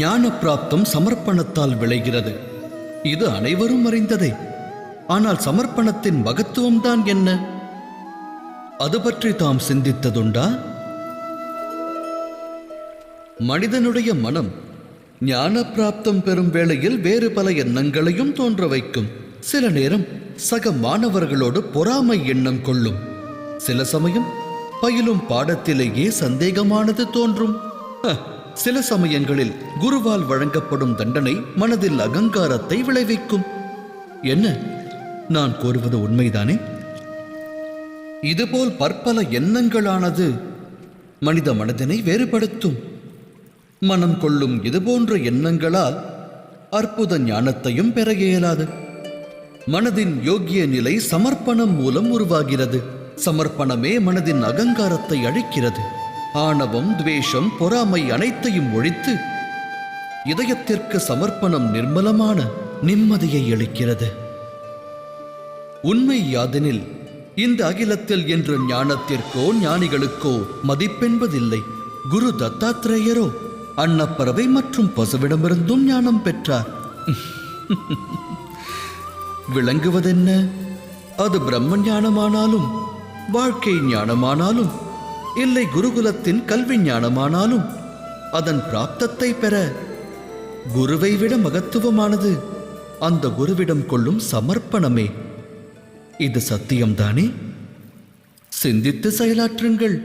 ஞான பிராப்தம் சமர்ப்பணத்தால் விளைகிறது. இது அனைவரும் அறிந்ததே. ஆனால் சமர்ப்பணத்தின் மகத்துவம்தான் என்ன? அது பற்றி தாம் சிந்தித்ததுண்டா? மனிதனுடைய மனம் ஞான பிராப்தம் பெறும் வேளையில் வேறு பல எண்ணங்களையும் தோன்ற வைக்கும். சில நேரம் சக மாணவர்களோடு பொறாமை எண்ணம் கொள்ளும். சில சமயம் பயிலும் பாடத்திலேயே சந்தேகமானது தோன்றும். சில சமயங்களில் குருவால் வழங்கப்படும் தண்டனை மனதில் அகங்காரத்தை விளைவிக்கும். என்ன, நான் கூறுவது உண்மைதானே? இதுபோல் பற்பல எண்ணங்களானது மனித மனதினை வேறுபடுத்தும். மனம் கொள்ளும் இதுபோன்ற எண்ணங்களால் அற்புத ஞானத்தையும் பெற இயலாது. மனதின் யோகிய நிலை சமர்ப்பணம் மூலம் உருவாகிறது. சமர்ப்பணமே மனதின் அகங்காரத்தை அழிக்கிறது. ஆணவம், துவேஷம், பொறாமை அனைத்தையும் ஒழித்து இதயத்திற்கு சமர்ப்பணம் நிர்மலமான நிம்மதியை அளிக்கிறது. உண்மை யாதெனில் இந்த அகிலத்தில் என்ற ஞானத்திற்கோ ஞானிகளுக்கோ மதிப்பென்பதில்லை. குரு தத்தாத்திரேயரோ அன்னப்பறவை மற்றும் பசுவிடமிருந்தும் ஞானம் பெற்றார். விளங்குவதென்ன? அது பிரம்ம ஞானமானாலும், வாழ்க்கை ஞானமானாலும், இல்லை குருகுலத்தின் கல்வி ஞானமானாலும், அதன் பிராப்தத்தை பெற குருவை விட மகத்துவமானது அந்த குருவிடம் கொள்ளும் சமர்ப்பணமே. இது சத்தியம்தானே? சிந்தித்து செயலாற்றுங்கள்.